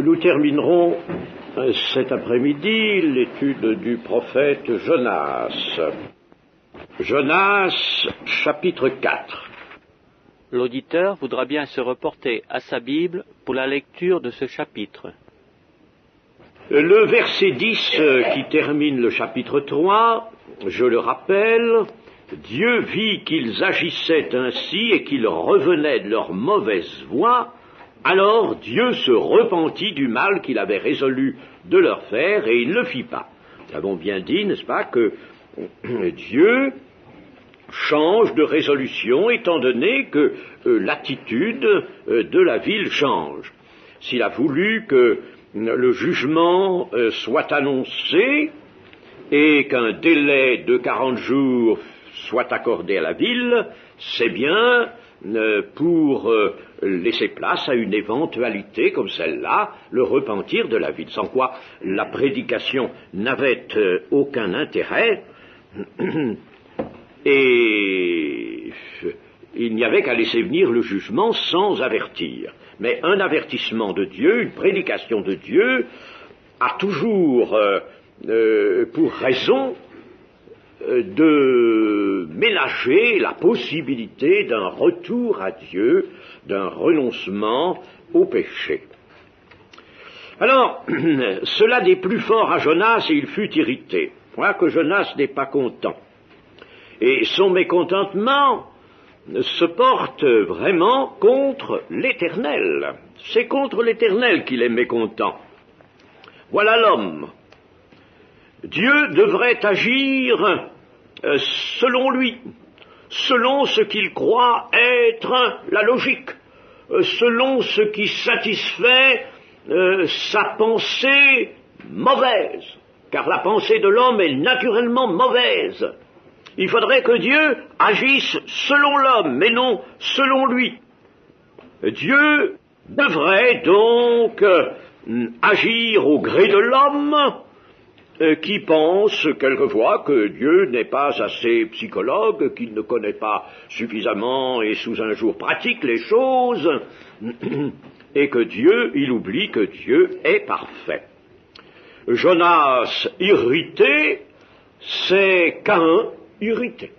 Nous terminerons cet après-midi l'étude du prophète Jonas. Jonas, chapitre 4. L'auditeur voudra bien se reporter à sa Bible pour la lecture de ce chapitre. Le verset 10 qui termine le chapitre 3, je le rappelle, Dieu vit qu'ils agissaient ainsi et qu'ils revenaient de leur mauvaise voie. Alors Dieu se repentit du mal qu'il avait résolu de leur faire et il ne le fit pas. Nous avons bien dit, n'est-ce pas, que Dieu change de résolution étant donné que l'attitude de la ville change. S'il a voulu que le jugement soit annoncé et qu'un délai de 40 jours soit accordé à la ville, c'est bien pour laisser place à une éventualité comme celle-là, le repentir de la ville, sans quoi la prédication n'avait aucun intérêt, et il n'y avait qu'à laisser venir le jugement sans avertir. Mais un avertissement de Dieu, une prédication de Dieu, a toujours pour raison de ménager la possibilité d'un retour à Dieu, d'un renoncement au péché. Alors, cela déplut fort à Jonas et il fut irrité. Voilà que Jonas n'est pas content. Et son mécontentement se porte vraiment contre l'Éternel. C'est contre l'Éternel qu'il est mécontent. Voilà l'homme. Dieu devrait agir selon lui, selon ce qu'il croit être la logique, selon ce qui satisfait sa pensée mauvaise, car la pensée de l'homme est naturellement mauvaise. Il faudrait que Dieu agisse selon l'homme, mais non selon lui. Dieu devrait donc agir au gré de l'homme, qui pense quelquefois que Dieu n'est pas assez psychologue, qu'il ne connaît pas suffisamment et sous un jour pratique les choses, et que Dieu, il oublie que Dieu est parfait. Jonas irrité, c'est Caïn irrité.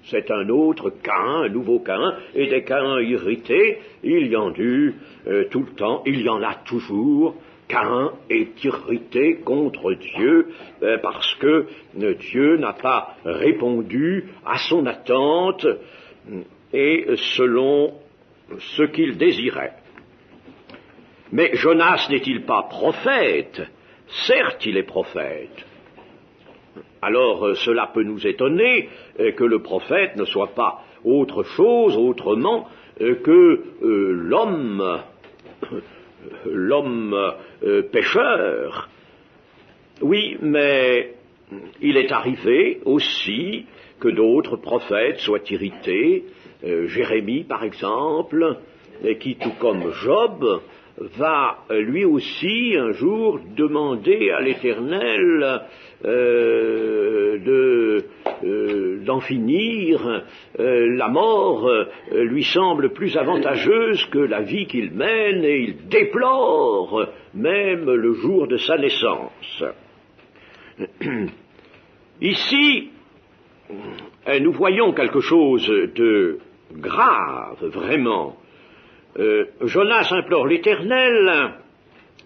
C'est un autre Caïn, un nouveau Caïn, et des Caïns irrités, il y en eut tout le temps, il y en a toujours. Caïn est irrité contre Dieu parce que Dieu n'a pas répondu à son attente et selon ce qu'il désirait. Mais Jonas n'est-il pas prophète? Certes, il est prophète. Alors cela peut nous étonner que le prophète ne soit pas autre chose, autrement que l'homme pécheur. Oui, mais il est arrivé aussi que d'autres prophètes soient irrités, Jérémie par exemple, qui tout comme Job va lui aussi un jour demander à l'Éternel d'en finir. La mort lui semble plus avantageuse que la vie qu'il mène et il déplore même le jour de sa naissance. Ici, nous voyons quelque chose de grave, vraiment. Jonas implore l'Éternel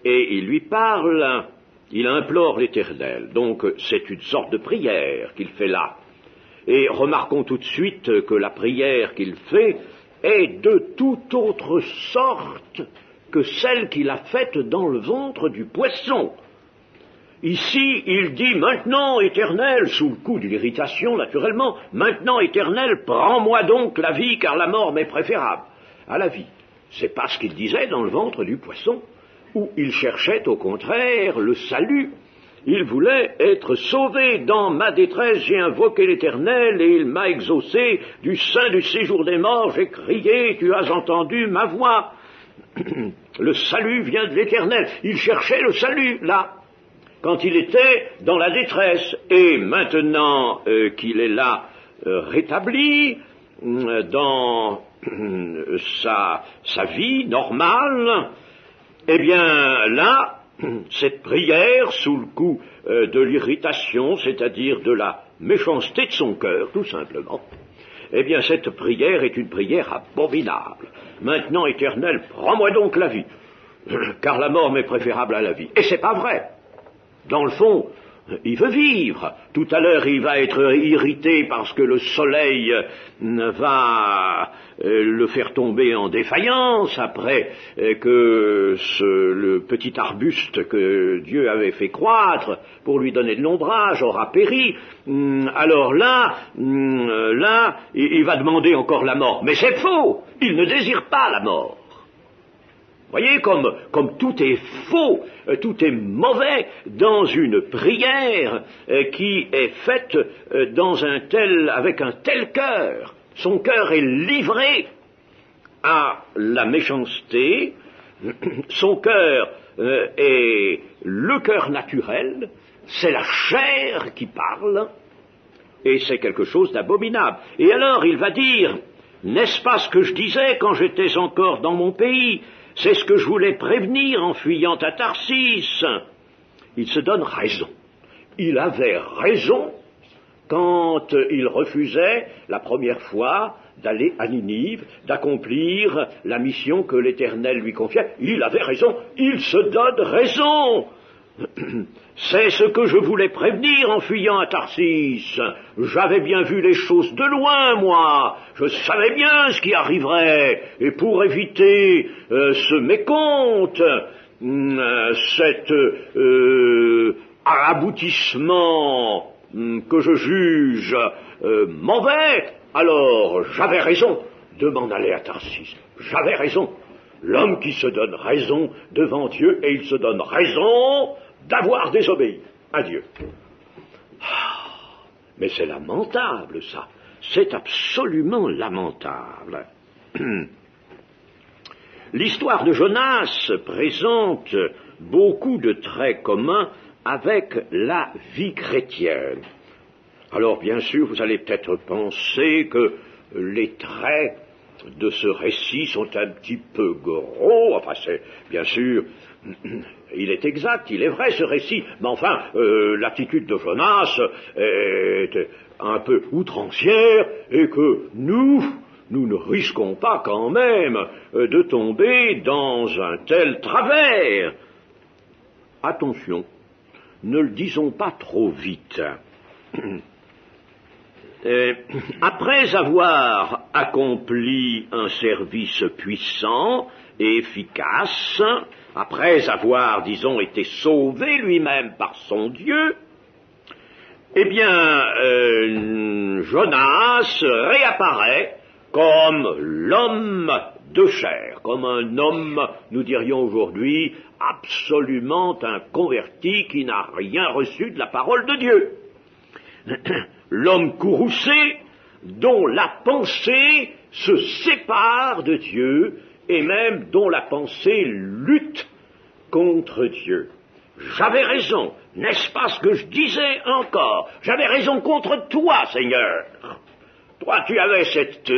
et il lui parle, il implore l'Éternel. Donc c'est une sorte de prière qu'il fait là. Et remarquons tout de suite que la prière qu'il fait est de toute autre sorte que celle qu'il a faite dans le ventre du poisson. Ici, il dit « Maintenant, Éternel », sous le coup de l'irritation, naturellement, « Maintenant, Éternel, prends-moi donc la vie, car la mort m'est préférable à la vie. » C'est pas ce qu'il disait dans le ventre du poisson, où il cherchait au contraire le salut. Il voulait être sauvé. Dans ma détresse, j'ai invoqué l'Éternel et il m'a exaucé. Du sein du séjour des morts, j'ai crié, tu as entendu ma voix. Le salut vient de l'Éternel. Il cherchait le salut, là, quand il était dans la détresse. Et maintenant qu'il est là, rétabli, dans sa vie normale, Eh bien là, cette prière, sous le coup de l'irritation, c'est-à-dire de la méchanceté de son cœur, tout simplement, eh bien cette prière est une prière abominable. Maintenant, Éternel, prends-moi donc la vie, car la mort m'est préférable à la vie. Et c'est pas vrai. Dans le fond, il veut vivre. Tout à l'heure, il va être irrité parce que le soleil va le faire tomber en défaillance après que le petit arbuste que Dieu avait fait croître pour lui donner de l'ombrage aura péri. Alors là, il va demander encore la mort. Mais c'est faux. Il ne désire pas la mort. Vous voyez comme tout est faux, tout est mauvais dans une prière qui est faite avec un tel cœur. Son cœur est livré à la méchanceté, son cœur est le cœur naturel, c'est la chair qui parle, et c'est quelque chose d'abominable. Et alors il va dire, n'est-ce pas ce que je disais quand j'étais encore dans mon pays ? C'est ce que je voulais prévenir en fuyant à Tarsis. Il se donne raison. Il avait raison quand il refusait la première fois d'aller à Ninive, d'accomplir la mission que l'Éternel lui confiait. Il avait raison. Il se donne raison. C'est ce que je voulais prévenir en fuyant à Tarsis. J'avais bien vu les choses de loin, moi. Je savais bien ce qui arriverait. Et pour éviter ce mécompte, cet aboutissement que je juge mauvais, alors j'avais raison de m'en aller à Tarsis. J'avais raison. L'homme qui se donne raison devant Dieu, et il se donne raison d'avoir désobéi à Dieu. Mais c'est lamentable, ça. C'est absolument lamentable. L'histoire de Jonas présente beaucoup de traits communs avec la vie chrétienne. Alors, bien sûr, vous allez peut-être penser que les traits de ce récit sont un petit peu gros. Enfin, c'est, bien sûr, il est exact, il est vrai ce récit, mais enfin, l'attitude de Jonas est un peu outrancière, et que nous ne risquons pas quand même de tomber dans un tel travers. Attention, ne le disons pas trop vite. Après avoir accompli un service puissant et efficace, après avoir, disons, été sauvé lui-même par son Dieu, eh bien, Jonas réapparaît comme l'homme de chair, comme un homme, nous dirions aujourd'hui, absolument inconverti, qui n'a rien reçu de la parole de Dieu. L'homme courroucé, dont la pensée se sépare de Dieu, et même dont la pensée lutte contre Dieu. J'avais raison, n'est-ce pas ce que je disais encore? J'avais raison contre toi, Seigneur. Toi, tu avais cette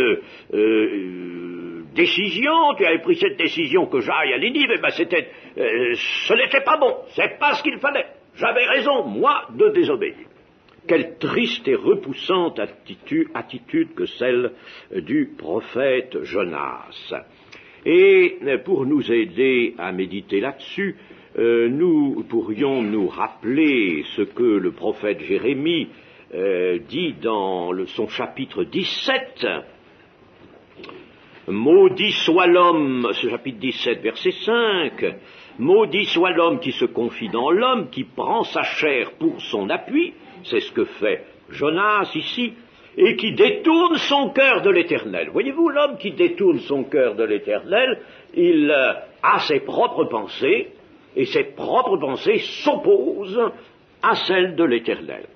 décision, tu avais pris cette décision que j'aille à Ninive, et ben ce n'était pas bon, c'est pas ce qu'il fallait. J'avais raison, moi, de désobéir. Quelle triste et repoussante attitude que celle du prophète Jonas. Et pour nous aider à méditer là-dessus, nous pourrions nous rappeler ce que le prophète Jérémie dit dans son chapitre 17. Maudit soit l'homme, ce chapitre 17, verset 5, maudit soit l'homme qui se confie dans l'homme, qui prend sa chair pour son appui, c'est ce que fait Jonas ici, et qui détourne son cœur de l'Éternel. Voyez-vous, l'homme qui détourne son cœur de l'Éternel, il a ses propres pensées, et ses propres pensées s'opposent à celles de l'Éternel.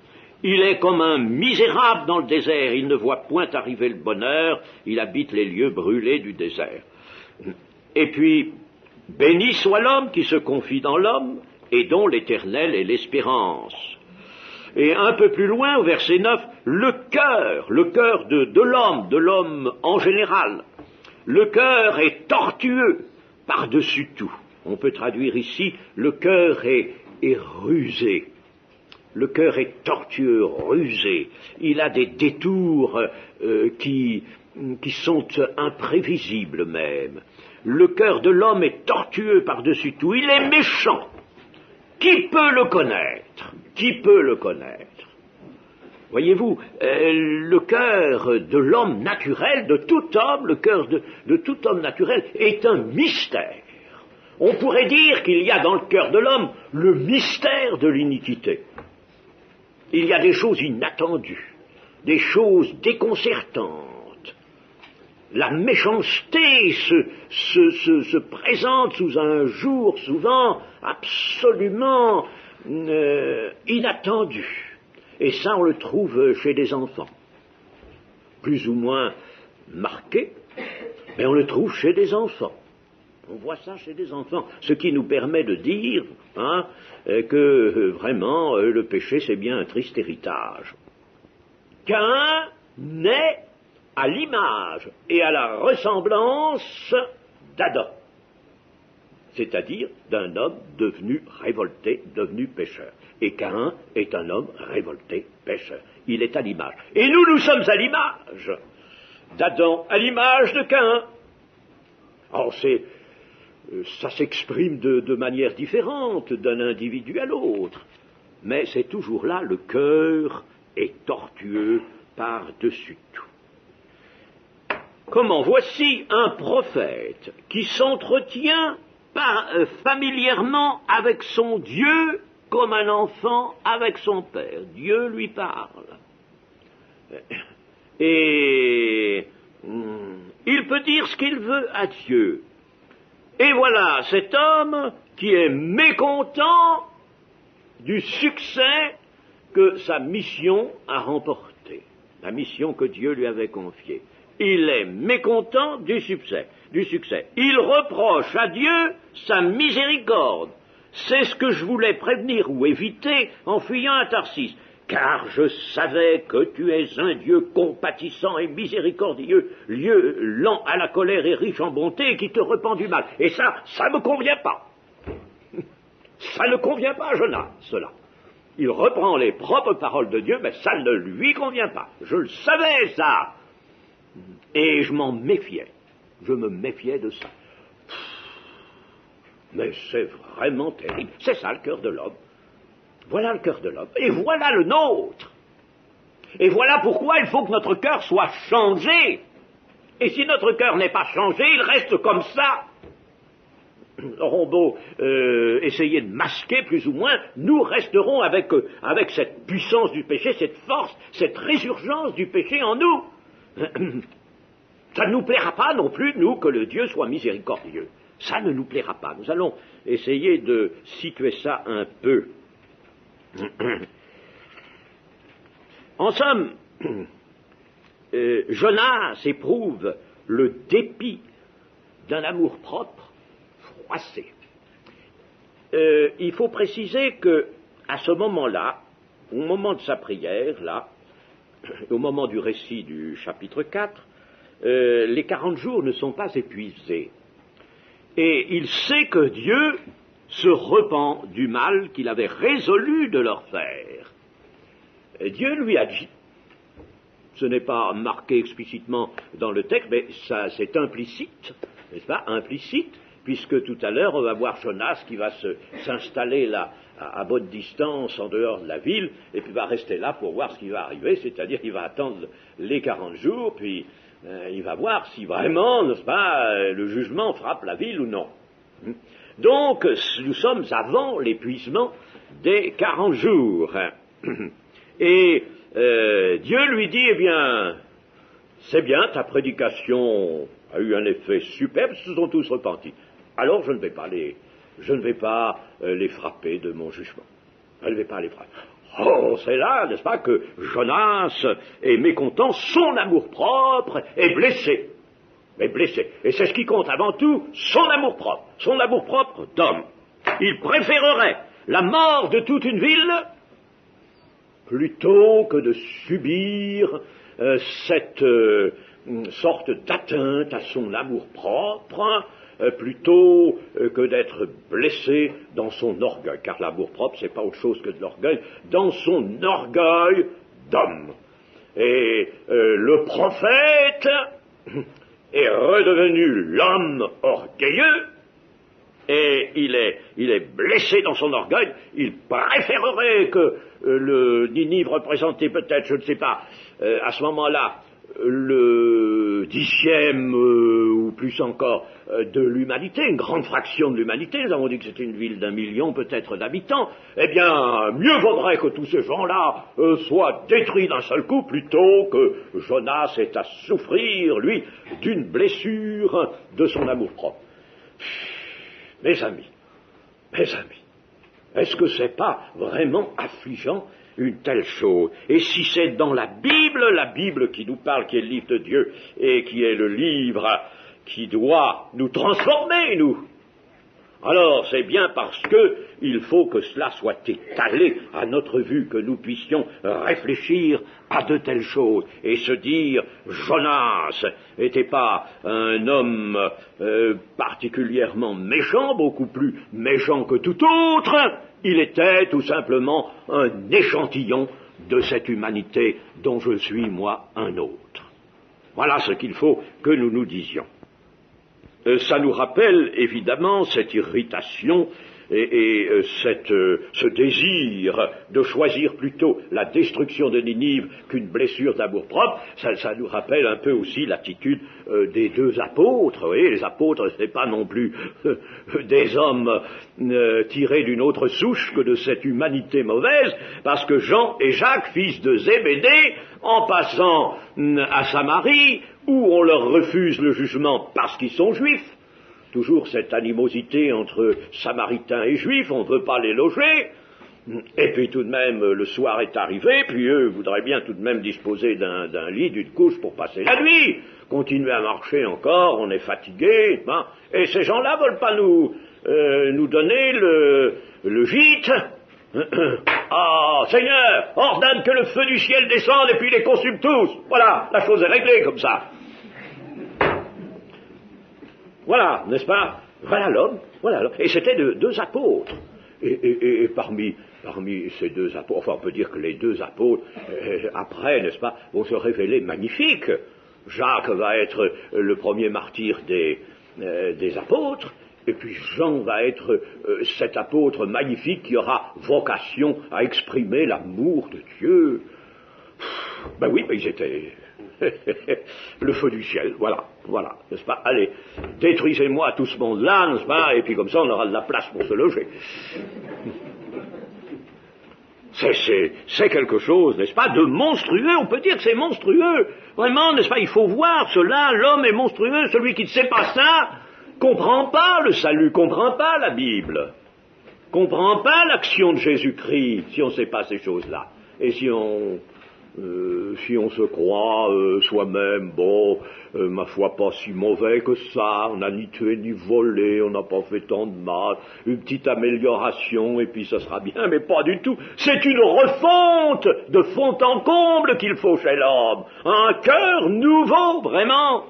Il est comme un misérable dans le désert, il ne voit point arriver le bonheur, il habite les lieux brûlés du désert. Et puis, béni soit l'homme qui se confie dans l'homme, et dont l'Éternel est l'espérance. Et un peu plus loin, au verset 9, le cœur de l'homme en général, le cœur est tortueux par-dessus tout. On peut traduire ici, le cœur est rusé. Le cœur est tortueux, rusé. Il a des détours qui sont imprévisibles même. Le cœur de l'homme est tortueux par-dessus tout. Il est méchant. Qui peut le connaître? Qui peut le connaître? Voyez-vous, le cœur de l'homme naturel, de tout homme, le cœur de tout homme naturel est un mystère. On pourrait dire qu'il y a dans le cœur de l'homme le mystère de l'iniquité. Il y a des choses inattendues, des choses déconcertantes. La méchanceté se présente sous un jour souvent absolument inattendu. Et ça, on le trouve chez des enfants. Plus ou moins marqué, mais on le trouve chez des enfants. On voit ça chez des enfants, ce qui nous permet de dire que vraiment le péché c'est bien un triste héritage. Caïn naît à l'image et à la ressemblance d'Adam, c'est-à-dire d'un homme devenu révolté, devenu pécheur. Et Caïn est un homme révolté, pécheur. Il est à l'image. Et nous, nous sommes à l'image d'Adam, à l'image de Caïn. Alors ça s'exprime de manière différente d'un individu à l'autre, mais c'est toujours là, le cœur est tortueux par-dessus tout. Comment? Voici un prophète qui s'entretient familièrement avec son Dieu comme un enfant avec son père. Dieu lui parle. Et il peut dire ce qu'il veut à Dieu. Et voilà cet homme qui est mécontent du succès que sa mission a remporté, la mission que Dieu lui avait confiée. Il est mécontent du succès. Il reproche à Dieu sa miséricorde. C'est ce que je voulais prévenir ou éviter en fuyant à Tarsis. Car je savais que tu es un Dieu compatissant et miséricordieux, Dieu lent à la colère et riche en bonté, et qui te repent du mal. Et ça me convient pas. Ça ne convient pas à Jonas, cela. Il reprend les propres paroles de Dieu, mais ça ne lui convient pas. Je le savais, ça. Et je m'en méfiais. Je me méfiais de ça. Mais c'est vraiment terrible. C'est ça le cœur de l'homme. Voilà le cœur de l'homme. Et voilà le nôtre. Et voilà pourquoi il faut que notre cœur soit changé. Et si notre cœur n'est pas changé, il reste comme ça. Aurons beau essayer de masquer plus ou moins, nous resterons avec cette puissance du péché, cette force, cette résurgence du péché en nous. Ça ne nous plaira pas non plus, nous, que le Dieu soit miséricordieux. Ça ne nous plaira pas. Nous allons essayer de situer ça un peu. En somme, Jonas éprouve le dépit d'un amour-propre froissé. Il faut préciser que, à ce moment-là, au moment de sa prière, là, au moment du récit du chapitre 4, les 40 jours ne sont pas épuisés. Et il sait que Dieu se repent du mal qu'il avait résolu de leur faire. Et Dieu lui a dit, ce n'est pas marqué explicitement dans le texte, mais ça c'est implicite, n'est-ce pas, implicite, puisque tout à l'heure on va voir Jonas qui va s'installer là à bonne distance en dehors de la ville, et puis va rester là pour voir ce qui va arriver, c'est-à-dire qu'il va attendre les 40 jours, puis il va voir si vraiment, n'est-ce pas, le jugement frappe la ville ou non. Donc, nous sommes avant l'épuisement des 40 jours. Et Dieu lui dit, eh bien, c'est bien, ta prédication a eu un effet superbe, ils se sont tous repentis. Alors, je ne vais pas les frapper de mon jugement. Je ne vais pas les frapper. Oh, c'est là, n'est-ce pas, que Jonas est mécontent, son amour-propre est blessé. Et c'est ce qui compte avant tout, son amour-propre d'homme. Il préférerait la mort de toute une ville plutôt que de subir cette sorte d'atteinte à son amour-propre plutôt que d'être blessé dans son orgueil, car l'amour-propre, c'est pas autre chose que de l'orgueil, dans son orgueil d'homme. Et le prophète est redevenu l'homme orgueilleux, et il est blessé dans son orgueil. Il préférerait que le Ninive représentait peut-être, je ne sais pas, à ce moment-là, le 10e ou plus encore de l'humanité, une grande fraction de l'humanité. Nous avons dit que c'était une ville d'1 million peut-être d'habitants. Eh bien, mieux vaudrait que tous ces gens-là soient détruits d'un seul coup plutôt que Jonas ait à souffrir, lui, d'une blessure de son amour-propre. Mes amis, est-ce que c'est pas vraiment affligeant une telle chose? Et si c'est dans la Bible qui nous parle, qui est le livre de Dieu, et qui est le livre qui doit nous transformer, nous, alors c'est bien parce que il faut que cela soit étalé à notre vue, que nous puissions réfléchir à de telles choses, et se dire, Jonas n'était pas un homme particulièrement méchant, beaucoup plus méchant que tout autre, il était tout simplement un échantillon de cette humanité dont je suis, moi, un autre. Voilà ce qu'il faut que nous nous disions. Ça nous rappelle, évidemment, cette irritation et ce désir de choisir plutôt la destruction de Ninive qu'une blessure d'amour-propre. Ça nous rappelle un peu aussi l'attitude des deux apôtres. Vous voyez, les apôtres, ce n'est pas non plus des hommes tirés d'une autre souche que de cette humanité mauvaise, parce que Jean et Jacques, fils de Zébédée, en passant à Samarie, où on leur refuse le jugement parce qu'ils sont juifs, toujours cette animosité entre Samaritains et Juifs, on ne veut pas les loger, et puis tout de même le soir est arrivé, puis eux voudraient bien tout de même disposer d'un lit, d'une couche pour passer la nuit, continuer à marcher encore, on est fatigué, hein, et ces gens-là veulent pas nous donner le gîte. Ah, Seigneur, ordonne que le feu du ciel descende et puis les consume tous. Voilà, la chose est réglée comme ça. Voilà, n'est-ce pas? Voilà l'homme. Et c'était deux apôtres. Et parmi ces deux apôtres, enfin on peut dire que les deux apôtres, après, n'est-ce pas, vont se révéler magnifiques. Jacques va être le premier martyr des apôtres, et puis Jean va être cet apôtre magnifique qui aura vocation à exprimer l'amour de Dieu. Ben oui, ils étaient le feu du ciel, voilà, n'est-ce pas? Allez, détruisez-moi tout ce monde-là, n'est-ce pas? Et puis comme ça, on aura de la place pour se loger. C'est quelque chose, n'est-ce pas, de monstrueux, on peut dire que c'est monstrueux. Vraiment, n'est-ce pas, il faut voir cela, l'homme est monstrueux, celui qui ne sait pas ça, comprend pas le salut, comprend pas la Bible, comprend pas l'action de Jésus-Christ, si on ne sait pas ces choses-là. Et si on se croit soi-même, ma foi, pas si mauvais que ça, on n'a ni tué ni volé, on n'a pas fait tant de mal, une petite amélioration et puis ça sera bien, mais pas du tout. C'est une refonte de fond en comble qu'il faut chez l'homme, un cœur nouveau, vraiment.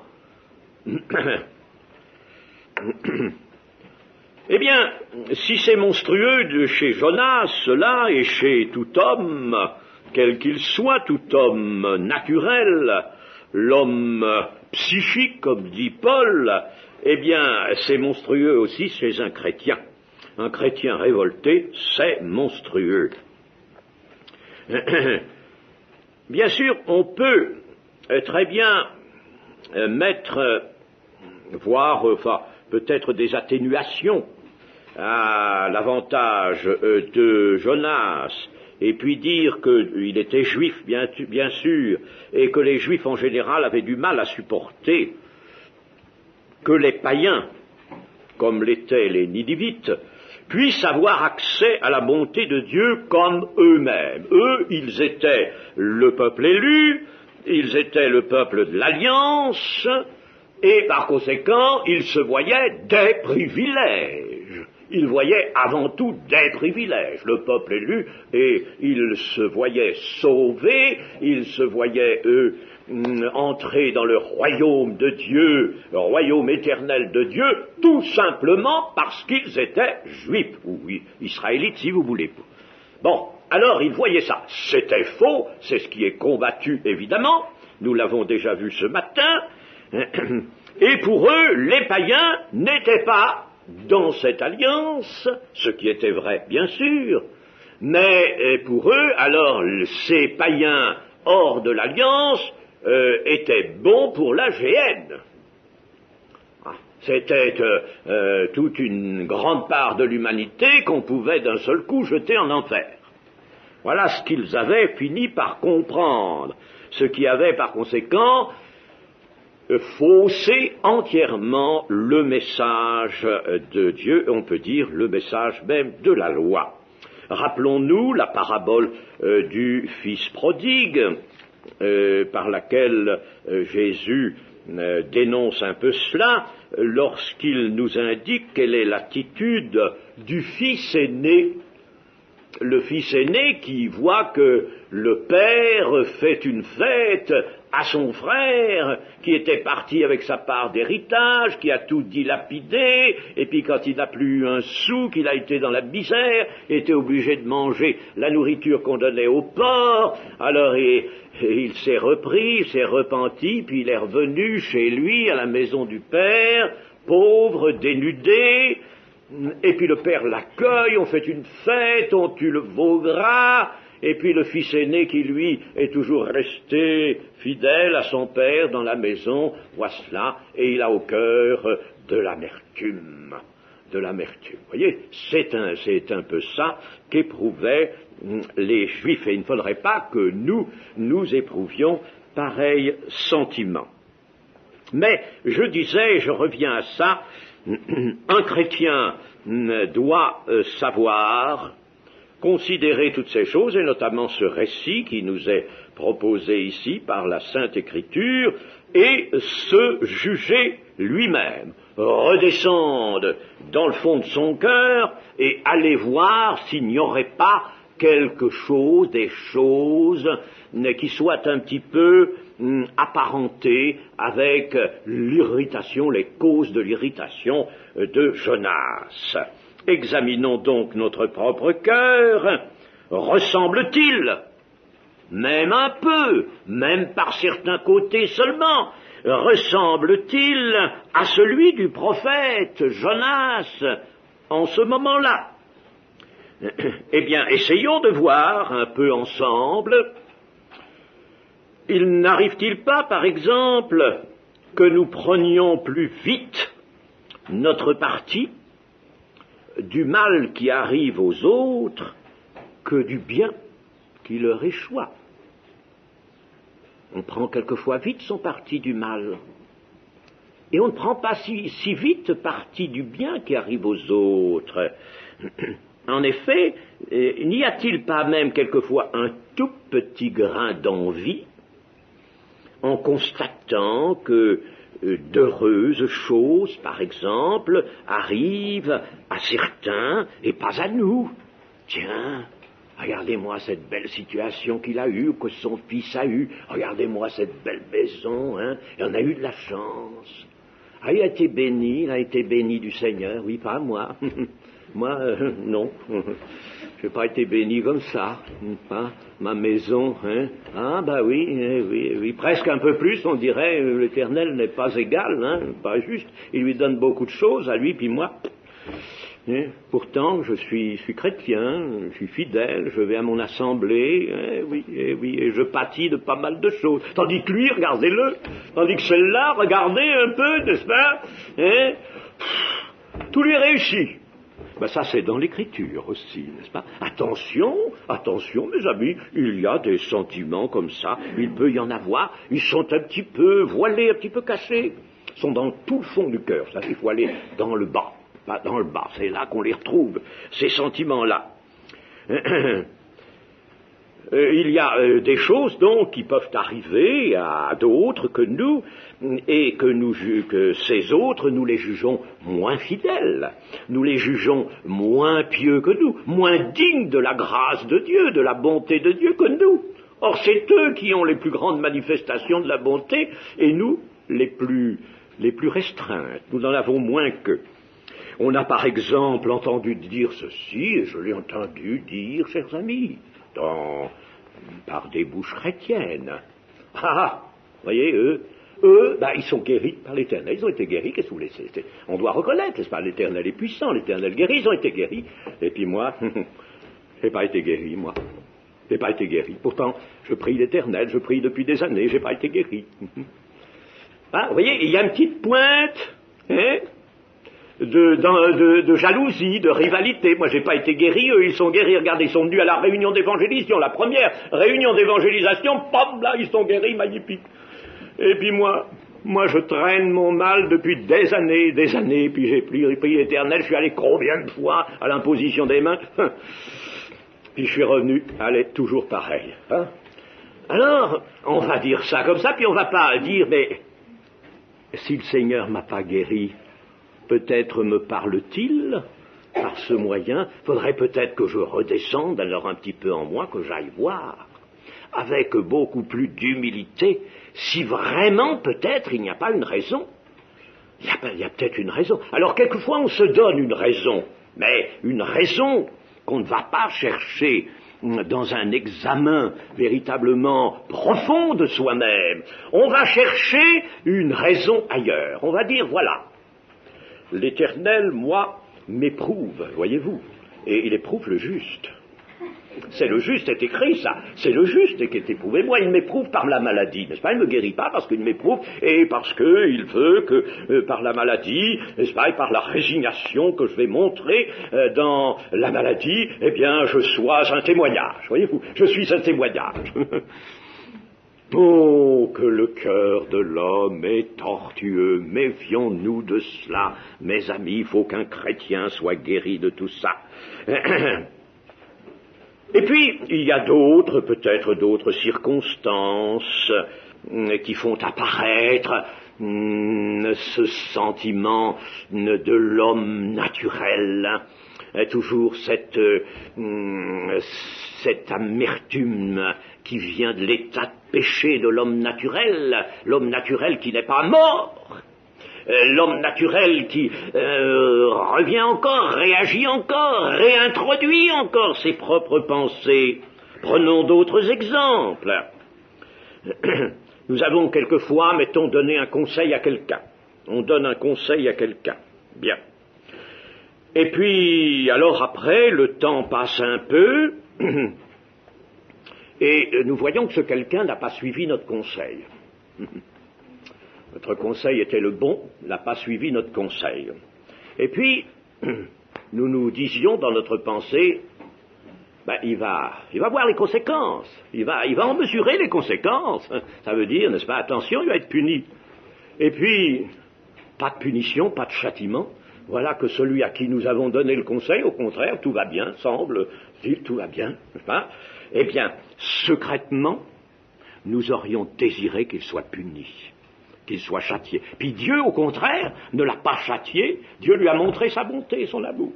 Eh bien, si c'est monstrueux de chez Jonas, cela, et chez tout homme, quel qu'il soit, tout homme naturel, l'homme psychique, comme dit Paul, eh bien, c'est monstrueux aussi chez un chrétien. Un chrétien révolté, c'est monstrueux. Bien sûr, on peut très bien voir peut-être des atténuations à l'avantage de Jonas, et puis dire qu'il était juif, bien sûr, et que les juifs en général avaient du mal à supporter que les païens, comme l'étaient les Ninivites, puissent avoir accès à la bonté de Dieu comme eux-mêmes. Eux, ils étaient le peuple élu, ils étaient le peuple de l'Alliance, et par conséquent, ils se voyaient des privilèges. ils voyaient avant tout des privilèges. Le peuple élu, et ils se voyaient sauvés, ils se voyaient, entrer dans le royaume de Dieu, le royaume éternel de Dieu, tout simplement parce qu'ils étaient juifs, ou israélites si vous voulez. Bon, alors ils voyaient ça. C'était faux, c'est ce qui est combattu évidemment, nous l'avons déjà vu ce matin, et pour eux, les païens n'étaient pas dans cette alliance, ce qui était vrai bien sûr, mais pour eux, alors ces païens hors de l'alliance étaient bons pour la géhenne. C'était toute une grande part de l'humanité qu'on pouvait d'un seul coup jeter en enfer. Voilà ce qu'ils avaient fini par comprendre, ce qui avait par conséquent faussé entièrement le message de Dieu, on peut dire le message même de la loi. Rappelons-nous la parabole du fils prodigue, par laquelle Jésus dénonce un peu cela, lorsqu'il nous indique quelle est l'attitude du fils aîné. Le fils aîné qui voit que le père fait une fête à son frère, qui était parti avec sa part d'héritage, qui a tout dilapidé, et puis quand il n'a plus eu un sou, qu'il a été dans la misère, était obligé de manger la nourriture qu'on donnait aux porcs, alors il s'est repris, il s'est repenti, puis il est revenu chez lui, à la maison du père, pauvre, dénudé, et puis le père l'accueille, on fait une fête, on tue le veau gras, et puis le fils aîné qui, lui, est toujours resté fidèle à son père dans la maison, voit cela, et il a au cœur de l'amertume. De l'amertume. Vous voyez, c'est un peu ça qu'éprouvaient les Juifs, et il ne faudrait pas que nous éprouvions pareil sentiment. Mais, je disais, je reviens à ça, un chrétien doit savoir considérer toutes ces choses, et notamment ce récit qui nous est proposé ici par la Sainte Écriture, et se juger lui-même, redescendre dans le fond de son cœur et aller voir s'il n'y aurait pas quelque chose, des choses qui soient un petit peu apparentées avec l'irritation, les causes de l'irritation de Jonas. Examinons donc notre propre cœur. Ressemble-t-il, même un peu, même par certains côtés seulement, ressemble-t-il à celui du prophète Jonas en ce moment-là? Eh bien, essayons de voir un peu ensemble. Il n'arrive-t-il pas, par exemple, que nous prenions plus vite notre parti du mal qui arrive aux autres que du bien qui leur échoue? On prend quelquefois vite son parti du mal, et on ne prend pas si vite parti du bien qui arrive aux autres. En effet, n'y a-t-il pas même quelquefois un tout petit grain d'envie en constatant que d'heureuses choses, par exemple, arrivent à certains et pas à nous? Tiens, regardez-moi cette belle situation qu'il a eue, que son fils a eue, regardez-moi cette belle maison, hein, et on a eu de la chance. Ah, il a été béni du Seigneur, oui, pas moi. Moi, non, je n'ai pas été béni comme ça, hein, ma maison, hein. Ah, bah oui, presque un peu plus, on dirait, l'Éternel n'est pas égal, hein, pas juste, il lui donne beaucoup de choses, à lui, puis moi, hein. Pourtant, je suis chrétien, je suis fidèle, je vais à mon assemblée, et je pâtis de pas mal de choses, tandis que lui, regardez-le, tandis que celle-là, regardez un peu, n'est-ce pas, hein, tout lui réussit. Ben ça, c'est dans l'Écriture aussi, n'est-ce pas? Attention, mes amis, il y a des sentiments comme ça, il peut y en avoir, ils sont un petit peu voilés, un petit peu cachés, ils sont dans tout le fond du cœur, ça, il faut aller dans le bas, pas dans le bas, c'est là qu'on les retrouve, ces sentiments-là. il y a des choses donc qui peuvent arriver à d'autres que nous, et que ces autres, nous les jugeons moins fidèles, nous les jugeons moins pieux que nous, moins dignes de la grâce de Dieu, de la bonté de Dieu que nous. Or c'est eux qui ont les plus grandes manifestations de la bonté, et nous les plus restreintes, nous en avons moins qu'eux. On a par exemple entendu dire ceci, et je l'ai entendu dire, chers amis, par des bouches chrétiennes. Voyez, eux, ils sont guéris par l'Éternel, ils ont été guéris, qu'est-ce que vous voulez, on doit reconnaître, n'est-ce pas, l'Éternel est puissant, l'Éternel guérit, ils ont été guéris, et puis moi, j'ai pas été guéri, moi. J'ai pas été guéri. Pourtant, je prie l'Éternel, je prie depuis des années, j'ai pas été guéri. Vous voyez, il y a une petite pointe, de jalousie, de rivalité. Moi, j'ai pas été guéri, eux, ils sont guéris. Regardez, ils sont venus à la réunion d'évangélisation, la première réunion d'évangélisation, pam, là, ils sont guéris, magnifique. Et puis moi, je traîne mon mal depuis des années, puis j'ai prié l'Éternel, je suis allé combien de fois à l'imposition des mains, puis je suis revenu à l'être toujours pareil. Alors, on va dire ça comme ça, puis on va pas dire, mais si le Seigneur m'a pas guéri, peut-être me parle-t-il par ce moyen, faudrait peut-être que je redescende alors un petit peu en moi, que j'aille voir, avec beaucoup plus d'humilité, si vraiment peut-être il n'y a pas une raison. Il y a peut-être une raison. Alors quelquefois on se donne une raison, mais une raison qu'on ne va pas chercher dans un examen véritablement profond de soi-même. On va chercher une raison ailleurs. On va dire, voilà, l'Éternel, moi, m'éprouve, voyez-vous, et il éprouve le juste. C'est le juste, c'est écrit ça, c'est le juste qui est éprouvé. Moi, il m'éprouve par la maladie, n'est-ce pas? Il ne me guérit pas parce qu'il m'éprouve, et parce qu'il veut que par la maladie, n'est-ce pas, et par la résignation que je vais montrer dans la maladie, eh bien, je sois un témoignage, voyez-vous, je suis un témoignage. Oh, que le cœur de l'homme est tortueux, méfions-nous de cela, mes amis, il faut qu'un chrétien soit guéri de tout ça. Et puis, il y a peut-être d'autres circonstances qui font apparaître ce sentiment de l'homme naturel, toujours cette amertume qui vient de l'état de péché de l'homme naturel qui n'est pas mort, l'homme naturel qui revient encore, réagit encore, réintroduit encore ses propres pensées. Prenons d'autres exemples. Nous avons quelquefois, mettons, donné un conseil à quelqu'un. On donne un conseil à quelqu'un. Bien. Et puis, alors après, le temps passe un peu, et nous voyons que ce quelqu'un n'a pas suivi notre conseil. Notre conseil était le bon, il n'a pas suivi notre conseil. Et puis, nous nous disions dans notre pensée, il va voir les conséquences, il va en mesurer les conséquences. Ça veut dire, n'est-ce pas, attention, il va être puni. Et puis, pas de punition, pas de châtiment. Voilà que celui à qui nous avons donné le conseil, au contraire, tout va bien, semble dire tout va bien, n'est-ce pas? Eh bien, secrètement, nous aurions désiré qu'il soit puni, qu'il soit châtié. Puis Dieu, au contraire, ne l'a pas châtié, Dieu lui a montré sa bonté et son amour.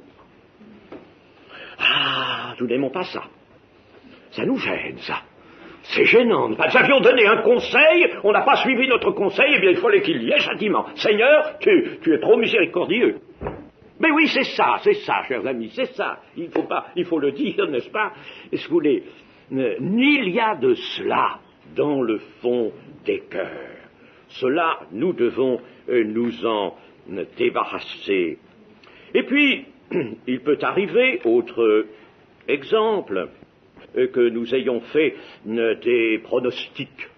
Nous n'aimons pas ça. Ça nous gêne, ça. C'est gênant. Nous avions donné un conseil, on n'a pas suivi notre conseil, eh bien il fallait qu'il y ait châtiment. Seigneur, tu es trop miséricordieux. Mais oui, c'est ça, chers amis, c'est ça. Il faut le dire, n'est-ce pas? Est-ce que vous voulez, il y a de cela dans le fond des cœurs. Cela, nous devons nous en débarrasser. Et puis, il peut arriver, autre exemple, que nous ayons fait des pronostics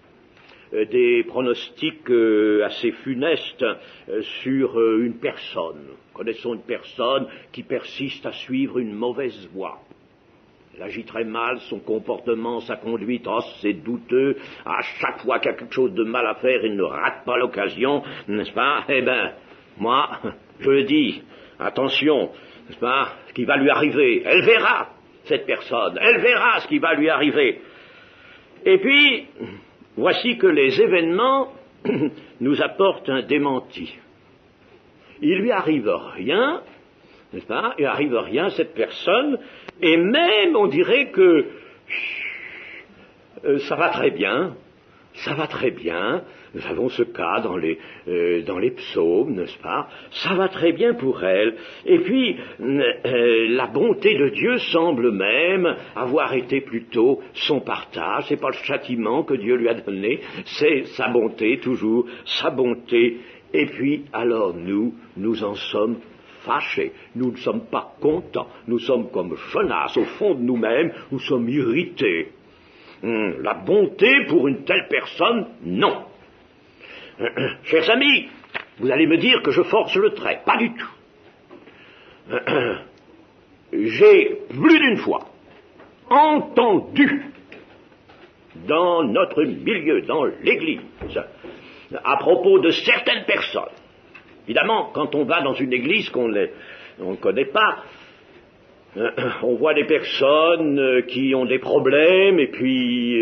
assez funestes sur une personne. Nous connaissons une personne qui persiste à suivre une mauvaise voie. Elle agit très mal, son comportement, sa conduite, c'est douteux. À chaque fois qu'il y a quelque chose de mal à faire, il ne rate pas l'occasion, n'est-ce pas? Eh bien, moi, je le dis, attention, n'est-ce pas, ce qui va lui arriver, elle verra, cette personne, elle verra ce qui va lui arriver. Et puis, voici que les événements nous apportent un démenti. Il lui arrive rien, n'est-ce pas? Il arrive rien à cette personne, et même on dirait que ça va très bien. Ça va très bien, nous avons ce cas dans les psaumes, n'est-ce pas? Ça va très bien pour elle. Et puis, la bonté de Dieu semble même avoir été plutôt son partage. C'est pas le châtiment que Dieu lui a donné, c'est sa bonté, toujours sa bonté. Et puis, alors nous en sommes fâchés. Nous ne sommes pas contents. Nous sommes comme Jonas, au fond de nous-mêmes, nous sommes irrités. La bonté pour une telle personne, non. Chers amis, vous allez me dire que je force le trait. Pas du tout. J'ai plus d'une fois entendu dans notre milieu, dans l'Église, à propos de certaines personnes. Évidemment, quand on va dans une église qu'on ne connaît pas, on voit des personnes qui ont des problèmes et puis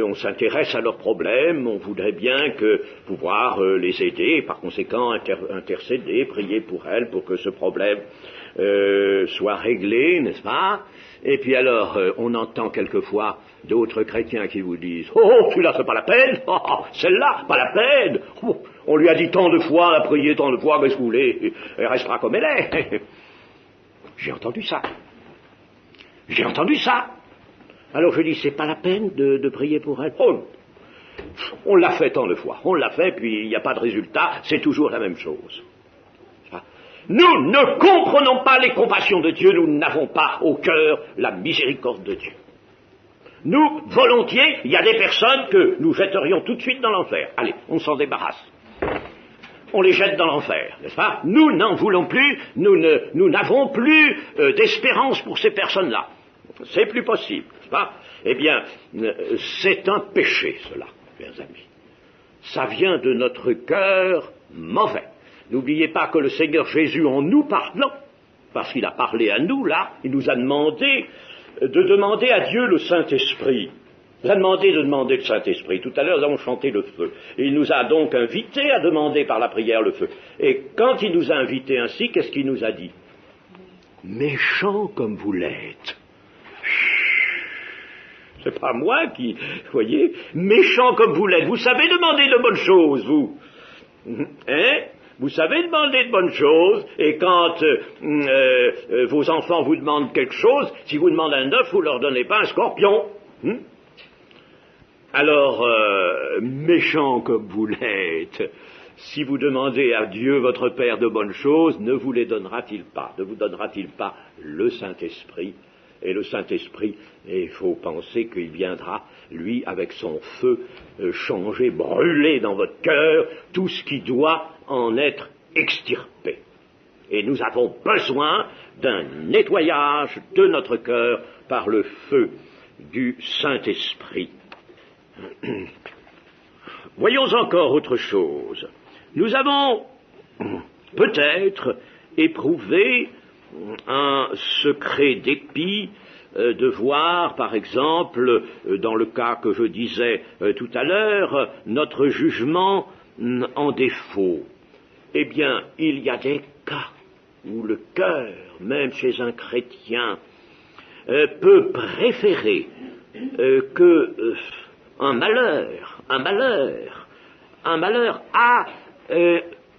on s'intéresse à leurs problèmes, on voudrait bien pouvoir les aider et par conséquent intercéder, prier pour elles pour que ce problème soit réglé, n'est-ce pas? Et puis alors, on entend quelquefois d'autres chrétiens qui vous disent « Oh, celui-là, c'est pas la peine, oh, celle-là, pas la peine, oh, on lui a dit tant de fois, on a prié tant de fois, qu'est-ce que vous voulez, elle restera comme elle est. » J'ai entendu ça. J'ai entendu ça. Alors je dis, c'est pas la peine de prier pour elle. Oh, on l'a fait tant de fois. On l'a fait, puis il n'y a pas de résultat, c'est toujours la même chose. Nous ne comprenons pas les compassions de Dieu, nous n'avons pas au cœur la miséricorde de Dieu. Nous, volontiers, il y a des personnes que nous jetterions tout de suite dans l'enfer. Allez, on s'en débarrasse. On les jette dans l'enfer, n'est-ce pas? Nous n'en voulons plus, nous n'avons plus d'espérance pour ces personnes-là. C'est plus possible, n'est-ce pas? Eh bien, c'est un péché, cela, chers amis. Ça vient de notre cœur mauvais. N'oubliez pas que le Seigneur Jésus, en nous parlant, parce qu'il a parlé à nous, là, il nous a demandé de demander à Dieu le Saint-Esprit. Il nous a demandé de demander le Saint-Esprit. Tout à l'heure, nous avons chanté le feu. Et il nous a donc invités à demander par la prière le feu. Et quand il nous a invités ainsi, qu'est-ce qu'il nous a dit? Méchants comme vous l'êtes. C'est pas moi qui, vous voyez, méchants comme vous l'êtes. Vous savez demander de bonnes choses, vous. Hein? Vous savez demander de bonnes choses, et quand vos enfants vous demandent quelque chose, si vous demandez un œuf, vous leur donnez pas un scorpion. Alors, méchants comme vous l'êtes, si vous demandez à Dieu, votre Père, de bonnes choses, ne vous les donnera-t-il pas? Ne vous donnera-t-il pas le Saint-Esprit? Et le Saint-Esprit, il faut penser qu'il viendra, lui, avec son feu, changer, brûler dans votre cœur tout ce qui doit en être extirpé. Et nous avons besoin d'un nettoyage de notre cœur par le feu du Saint-Esprit. Voyons encore autre chose. Nous avons peut-être éprouvé un secret dépit de voir, par exemple, dans le cas que je disais tout à l'heure, notre jugement en défaut. Eh bien, il y a des cas où le cœur, même chez un chrétien, peut préférer un malheur à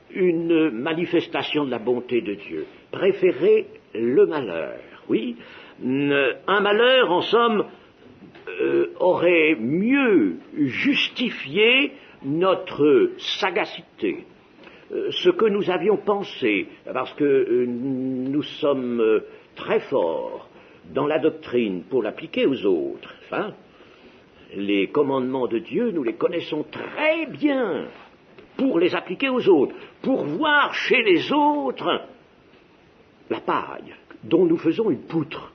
une manifestation de la bonté de Dieu. Préférer le malheur, oui. Un malheur, en somme, aurait mieux justifié notre sagacité, ce que nous avions pensé, parce que nous sommes très forts dans la doctrine pour l'appliquer aux autres. Hein. Les commandements de Dieu, nous les connaissons très bien pour les appliquer aux autres, pour voir chez les autres la paille dont nous faisons une poutre.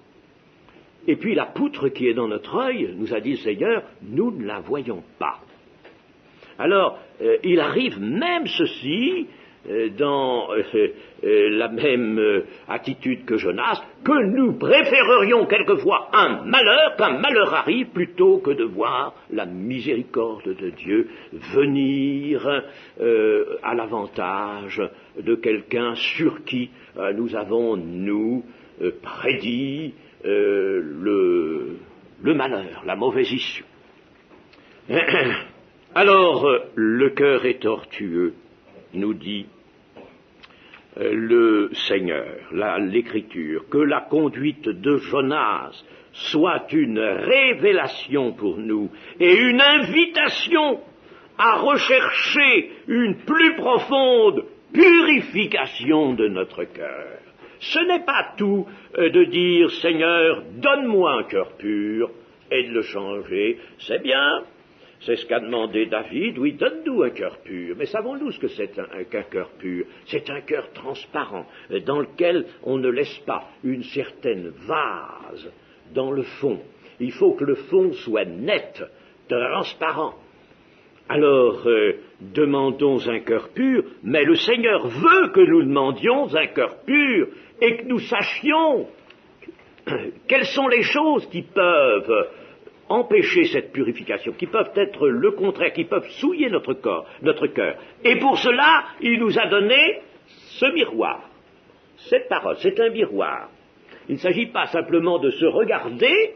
Et puis la poutre qui est dans notre œil, nous a dit le Seigneur, nous ne la voyons pas. Alors, il arrive même ceci, dans la même attitude que Jonas, que nous préférerions quelquefois un malheur, qu'un malheur arrive, plutôt que de voir la miséricorde de Dieu venir à l'avantage de quelqu'un sur qui nous avons, nous, prédit le malheur, la mauvaise issue. Alors, le cœur est tortueux, nous dit le Seigneur, l'Écriture, que la conduite de Jonas soit une révélation pour nous et une invitation à rechercher une plus profonde purification de notre cœur. Ce n'est pas tout de dire, Seigneur, donne-moi un cœur pur et de le changer. C'est bien, c'est ce qu'a demandé David, oui, donne-nous un cœur pur. Mais savons-nous ce que c'est qu'un cœur pur? C'est un cœur transparent, dans lequel on ne laisse pas une certaine vase dans le fond. Il faut que le fond soit net, transparent. Alors, demandons un cœur pur, mais le Seigneur veut que nous demandions un cœur pur et que nous sachions quelles sont les choses qui peuvent empêcher cette purification, qui peuvent être le contraire, qui peuvent souiller notre cœur. Et pour cela, il nous a donné ce miroir, cette parole, c'est un miroir. Il ne s'agit pas simplement de se regarder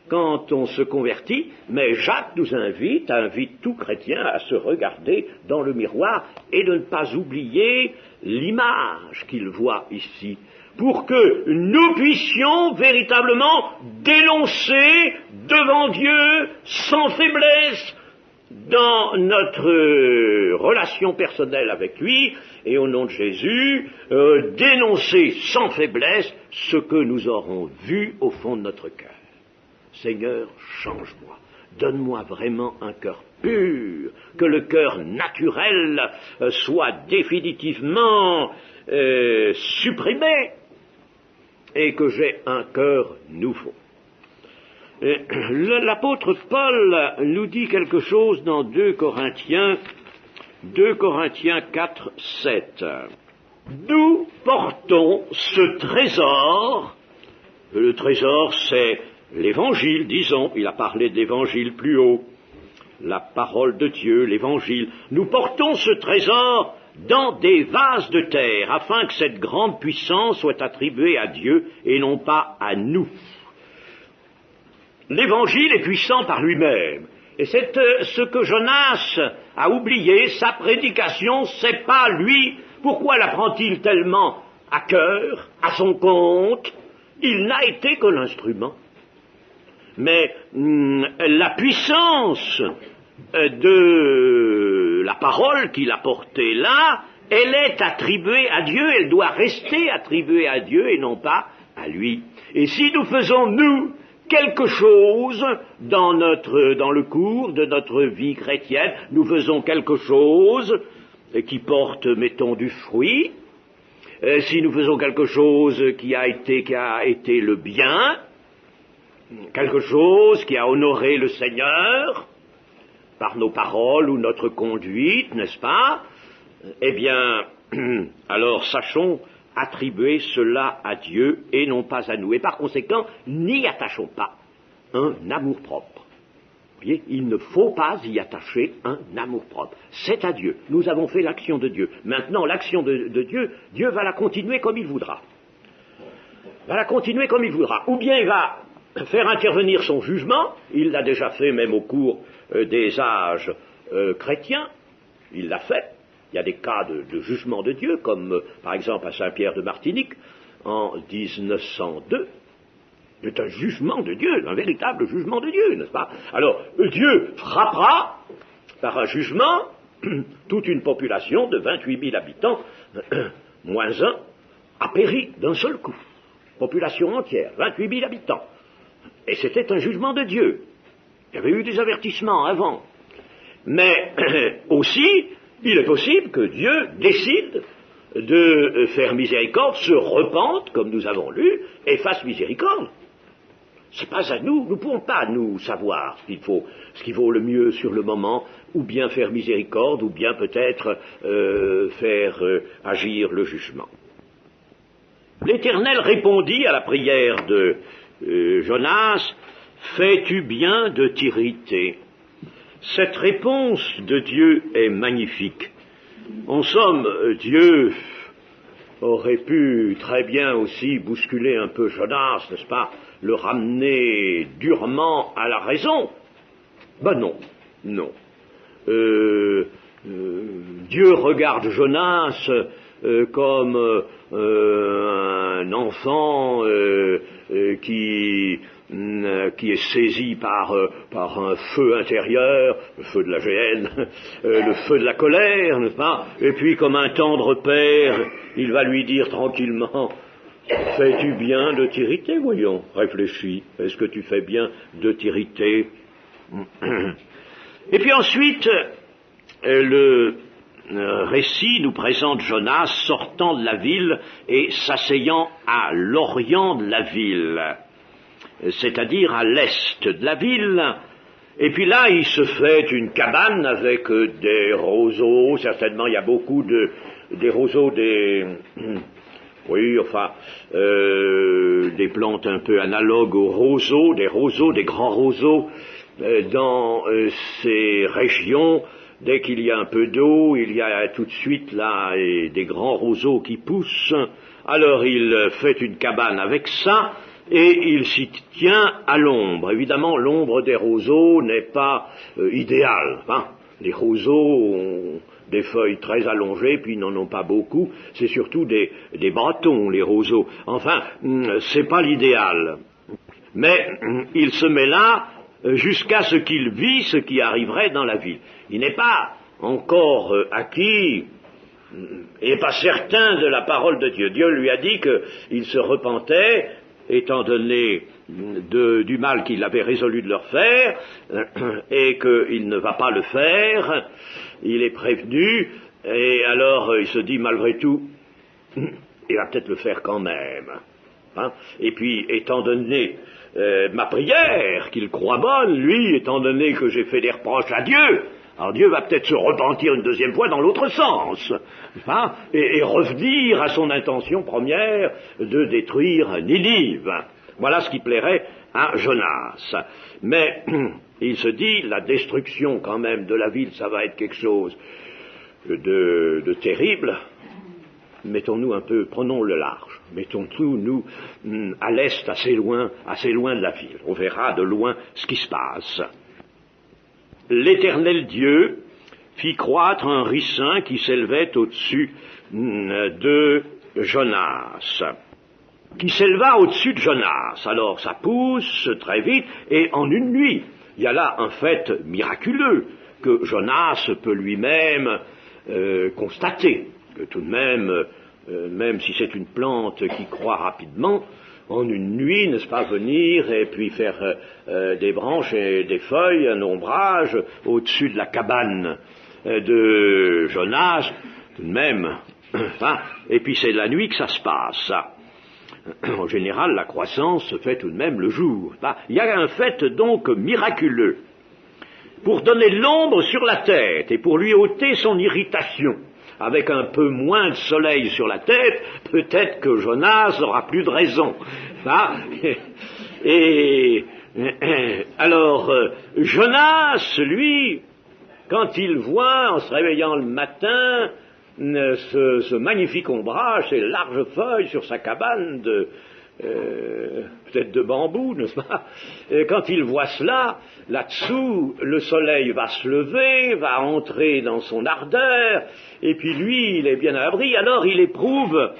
quand on se convertit, mais Jacques nous invite tout chrétien à se regarder dans le miroir et de ne pas oublier l'image qu'il voit ici, pour que nous puissions véritablement dénoncer devant Dieu sans faiblesse dans notre relation personnelle avec lui, et au nom de Jésus, dénoncer sans faiblesse ce que nous aurons vu au fond de notre cœur. Seigneur, change-moi, donne-moi vraiment un cœur pur, que le cœur naturel soit définitivement supprimé, et que j'ai un cœur nouveau. L'apôtre Paul nous dit quelque chose dans 2 Corinthiens 4, 7. Nous portons ce trésor, le trésor c'est l'évangile, disons, il a parlé d'évangile plus haut, la parole de Dieu, l'évangile. Nous portons ce trésor dans des vases de terre, afin que cette grande puissance soit attribuée à Dieu et non pas à nous. L'évangile est puissant par lui-même, et c'est ce que Jonas a oublié, sa prédication, c'est pas lui. Pourquoi la prend-il tellement à cœur, à son compte? Il n'a été que l'instrument. Mais la puissance de la parole qu'il a portée là, elle est attribuée à Dieu, elle doit rester attribuée à Dieu et non pas à lui. Et si nous faisons, nous, quelque chose dans le cours de notre vie chrétienne, nous faisons quelque chose qui porte, mettons, du fruit, si nous faisons quelque chose qui a été le bien, quelque chose qui a honoré le Seigneur, par nos paroles ou notre conduite, n'est-ce pas? Eh bien, alors sachons attribuer cela à Dieu et non pas à nous. Et par conséquent, n'y attachons pas un amour-propre. Vous voyez, il ne faut pas y attacher un amour-propre. C'est à Dieu. Nous avons fait l'action de Dieu. Maintenant, l'action de Dieu, Dieu va la continuer comme il voudra. Va la continuer comme il voudra. Ou bien il va faire intervenir son jugement, il l'a déjà fait même au cours des âges chrétiens, il l'a fait. Il y a des cas de jugement de Dieu, comme par exemple à Saint-Pierre de Martinique, en 1902. C'est un jugement de Dieu, un véritable jugement de Dieu, n'est-ce pas? Alors, Dieu frappera par un jugement toute une population de 28 000 habitants, moins un, a péri d'un seul coup. Population entière, 28 000 habitants. Et c'était un jugement de Dieu. Il y avait eu des avertissements avant. Mais aussi, il est possible que Dieu décide de faire miséricorde, se repente, comme nous avons lu, et fasse miséricorde. c'est pas à nous, nous ne pouvons pas nous savoir ce qui vaut le mieux sur le moment, ou bien faire miséricorde, ou bien peut-être faire agir le jugement. L'Éternel répondit à la prière de Jonas, « Fais-tu bien de t'irriter ?» Cette réponse de Dieu est magnifique. En somme, Dieu aurait pu très bien aussi bousculer un peu Jonas, n'est-ce pas, le ramener durement à la raison. Ben non, non. Dieu regarde Jonas comme un enfant qui est saisi par un feu intérieur, le feu de la gêne, le feu de la colère, n'est-ce pas? Et puis comme un tendre père, il va lui dire tranquillement, fais-tu bien de t'irriter, voyons, réfléchis, est-ce que tu fais bien de t'irriter? Et puis ensuite, le récit nous présente Jonas sortant de la ville et s'asseyant à l'orient de la ville, c'est-à-dire à l'est de la ville. Et puis là, il se fait une cabane avec des roseaux, certainement il y a beaucoup des roseaux, des plantes un peu analogues aux roseaux, des grands roseaux dans ces régions. Dès qu'il y a un peu d'eau, il y a tout de suite là des grands roseaux qui poussent. Alors il fait une cabane avec ça et il s'y tient à l'ombre. Évidemment, l'ombre des roseaux n'est pas idéale. Hein. Les roseaux ont des feuilles très allongées, puis ils n'en ont pas beaucoup. C'est surtout des bâtons, les roseaux. Enfin, c'est pas l'idéal. Mais il se met là jusqu'à ce qu'il vit ce qui arriverait dans la ville. Il n'est pas encore acquis, il n'est pas certain de la parole de Dieu. Dieu lui a dit qu'il se repentait, étant donné du mal qu'il avait résolu de leur faire, et qu'il ne va pas le faire. Il est prévenu, et alors il se dit malgré tout, il va peut-être le faire quand même. Hein? Et puis, étant donné ma prière, qu'il croit bonne, lui, étant donné que j'ai fait des reproches à Dieu, alors Dieu va peut-être se repentir une deuxième fois dans l'autre sens, hein, et revenir à son intention première de détruire Ninive. Voilà ce qui plairait à Jonas. Mais il se dit, la destruction quand même de la ville, ça va être quelque chose de terrible. Mettons-nous un peu, prenons le large, mettons-nous à l'est, assez loin de la ville. On verra de loin ce qui se passe. L'Éternel Dieu fit croître un ricin qui s'élevait au-dessus de Jonas, qui s'éleva au-dessus de Jonas. Alors ça pousse très vite, et en une nuit, il y a là un fait miraculeux que Jonas peut lui-même constater, que tout de même, même si c'est une plante qui croît rapidement, en une nuit, n'est-ce pas, venir et puis faire des branches et des feuilles, un ombrage au-dessus de la cabane de Jonas, tout de même, hein, et puis c'est la nuit que ça se passe, ça. En général, la croissance se fait tout de même le jour. Il y a un fait donc miraculeux pour donner l'ombre sur la tête et pour lui ôter son irritation. Avec un peu moins de soleil sur la tête, peut-être que Jonas n'aura plus de raison. Et alors, Jonas, lui, quand il voit, en se réveillant le matin, ce magnifique ombrage, ces larges feuilles sur sa cabane peut-être de bambou, n'est-ce pas? Et quand il voit cela, là-dessous, le soleil va se lever, va entrer dans son ardeur, et puis lui, il est bien à l'abri, alors il éprouve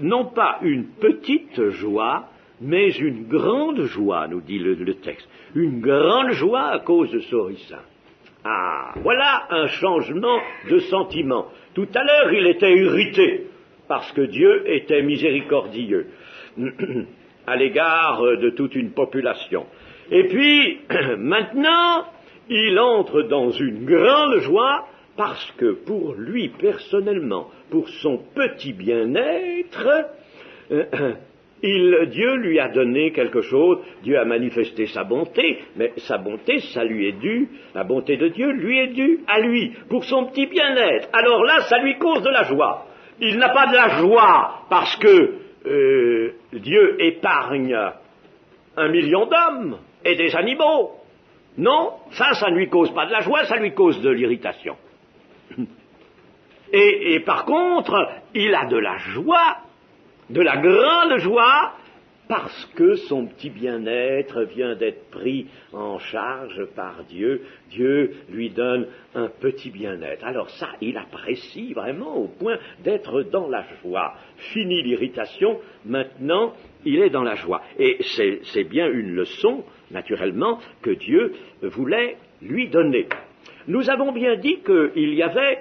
non pas une petite joie, mais une grande joie, nous dit le texte. Une grande joie à cause de ce ricin. Ah, voilà un changement de sentiment. Tout à l'heure, il était irrité, parce que Dieu était miséricordieux à l'égard de toute une population. Et puis, maintenant, il entre dans une grande joie parce que pour lui personnellement, pour son petit bien-être, Dieu lui a donné quelque chose, Dieu a manifesté sa bonté, mais sa bonté, ça lui est dû, la bonté de Dieu lui est due à lui, pour son petit bien-être. Alors là, ça lui cause de la joie. Il n'a pas de la joie parce que Dieu épargne 1 million d'hommes et des animaux. Non, ça ne lui cause pas de la joie, ça lui cause de l'irritation. Et par contre, il a de la joie, de la grande joie, parce que son petit bien-être vient d'être pris en charge par Dieu. Dieu lui donne un petit bien-être. Alors ça, il apprécie vraiment au point d'être dans la joie. Fini l'irritation, maintenant, il est dans la joie. Et c'est bien une leçon, naturellement, que Dieu voulait lui donner. Nous avons bien dit qu'il y avait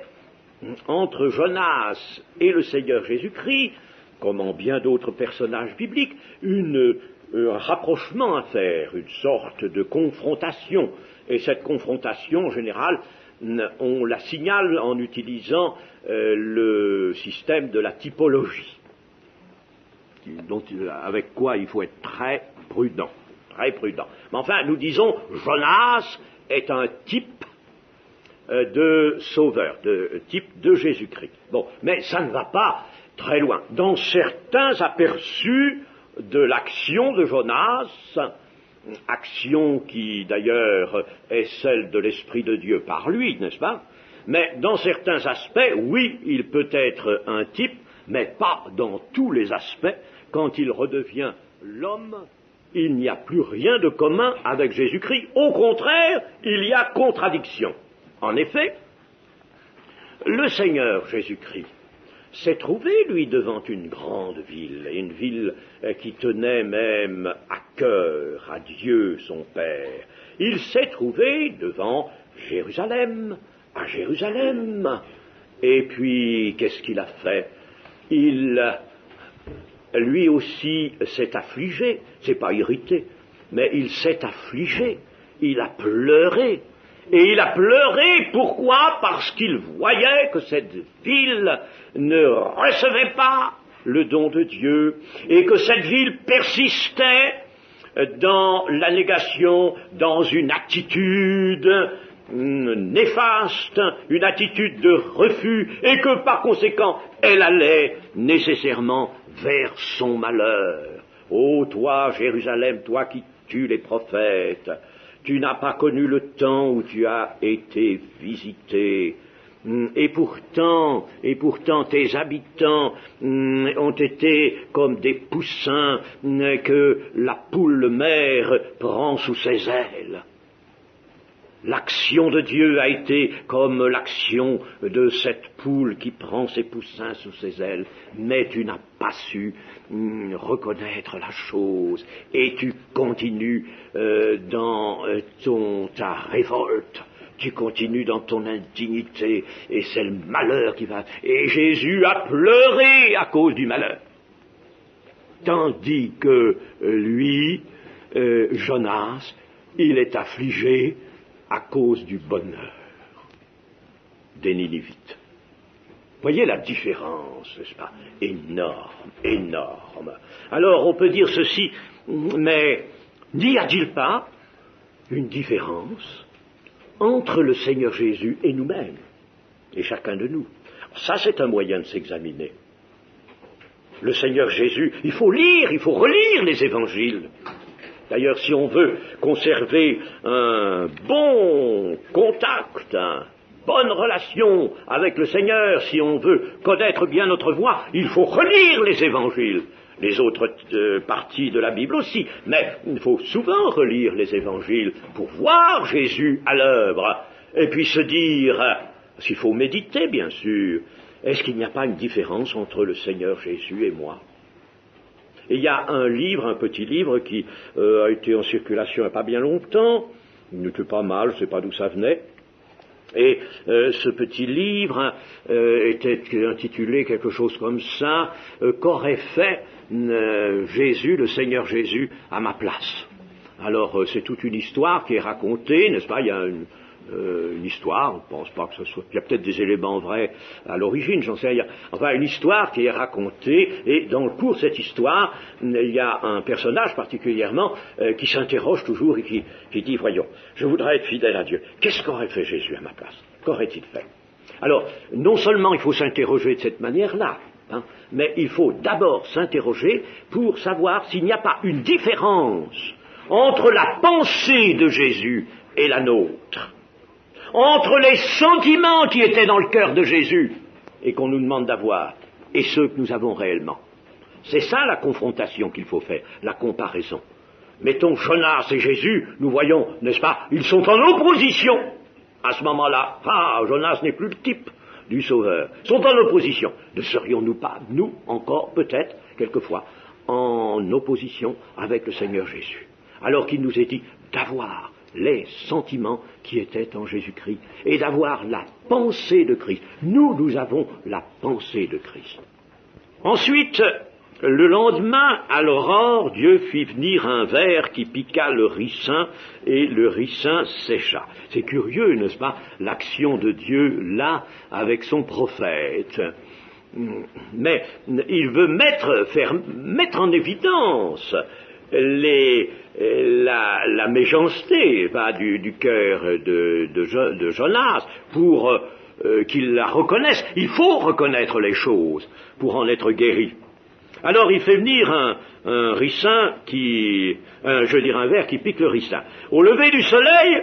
entre Jonas et le Seigneur Jésus-Christ, comme en bien d'autres personnages bibliques, un rapprochement à faire, une sorte de confrontation. Et cette confrontation, en général, on la signale en utilisant le système de la typologie, avec quoi il faut être très prudent, très prudent. Mais enfin, nous disons, Jonas est un type de sauveur, de type de Jésus-Christ. Bon, mais ça ne va pas très loin. Dans certains aperçus de l'action de Jonas, action qui d'ailleurs est celle de l'Esprit de Dieu par lui, n'est-ce pas? Mais dans certains aspects, oui, il peut être un type, mais pas dans tous les aspects. Quand il redevient l'homme, il n'y a plus rien de commun avec Jésus-Christ. Au contraire, il y a contradiction. En effet, le Seigneur Jésus-Christ s'est trouvé, lui, devant une grande ville qui tenait même à cœur à Dieu son Père. Il s'est trouvé devant Jérusalem, à Jérusalem. Et puis, qu'est-ce qu'il a fait? Lui aussi s'est affligé, c'est pas irrité, mais il s'est affligé, il a pleuré. Et il a pleuré, pourquoi? Parce qu'il voyait que cette ville ne recevait pas le don de Dieu, et que cette ville persistait dans la négation, dans une attitude néfaste, une attitude de refus, et que par conséquent, elle allait nécessairement vers son malheur. Ô toi, Jérusalem, toi qui tues les prophètes, tu n'as pas connu le temps où tu as été visité. Et pourtant, tes habitants ont été comme des poussins que la poule mère prend sous ses ailes. L'action de Dieu a été comme l'action de cette poule qui prend ses poussins sous ses ailes, mais tu n'as pas su reconnaître la chose, et tu continues dans ta révolte, tu continues dans ton indignité, et c'est le malheur qui va... Et Jésus a pleuré à cause du malheur. Tandis que lui, Jonas, il est affligé à cause du bonheur des Ninivites. Voyez la différence, n'est-ce pas? Énorme, énorme. Alors on peut dire ceci, mais n'y a-t-il pas une différence entre le Seigneur Jésus et nous-mêmes, et chacun de nous? Ça, c'est un moyen de s'examiner. Le Seigneur Jésus, il faut relire les évangiles. D'ailleurs, si on veut conserver un bon contact, une bonne relation avec le Seigneur, si on veut connaître bien notre voie, il faut relire les évangiles, les autres parties de la Bible aussi, mais il faut souvent relire les évangiles pour voir Jésus à l'œuvre, et puis se dire, parce qu'il faut méditer bien sûr, est-ce qu'il n'y a pas une différence entre le Seigneur Jésus et moi? Et il y a un livre, un petit livre qui a été en circulation il n'y a pas bien longtemps, il n'était pas mal, je ne sais pas d'où ça venait, et ce petit livre était intitulé quelque chose comme ça, qu'aurait fait Jésus, le Seigneur Jésus, à ma place. Alors c'est toute une histoire qui est racontée, n'est-ce pas? Il y a une histoire, on ne pense pas que ce soit... Il y a peut-être des éléments vrais à l'origine, j'en sais rien. Enfin, une histoire qui est racontée, et dans le cours de cette histoire, il y a un personnage particulièrement qui s'interroge toujours et qui dit, voyons, je voudrais être fidèle à Dieu. Qu'est-ce qu'aurait fait Jésus à ma place? Qu'aurait-il fait? Alors, non seulement il faut s'interroger de cette manière-là, mais il faut d'abord s'interroger pour savoir s'il n'y a pas une différence entre la pensée de Jésus et la nôtre, entre les sentiments qui étaient dans le cœur de Jésus et qu'on nous demande d'avoir, et ceux que nous avons réellement. C'est ça la confrontation qu'il faut faire, la comparaison. Mettons Jonas et Jésus, nous voyons, n'est-ce pas, ils sont en opposition. À ce moment-là, Jonas n'est plus le type du Sauveur. Ils sont en opposition. Ne serions-nous pas, nous, encore, peut-être, quelquefois, en opposition avec le Seigneur Jésus, alors qu'il nous est dit d'avoir les sentiments qui étaient en Jésus-Christ et d'avoir la pensée de Christ. Nous avons la pensée de Christ. Ensuite, le lendemain, à l'aurore, Dieu fit venir un ver qui piqua le ricin, et le ricin sécha. C'est curieux, n'est-ce pas, l'action de Dieu, là, avec son prophète. Mais il veut mettre en évidence la méchanceté du cœur de Jonas, pour qu'il la reconnaisse. Il faut reconnaître les choses pour en être guéri. Alors il fait venir un ricin un ver qui pique le ricin. Au lever du soleil,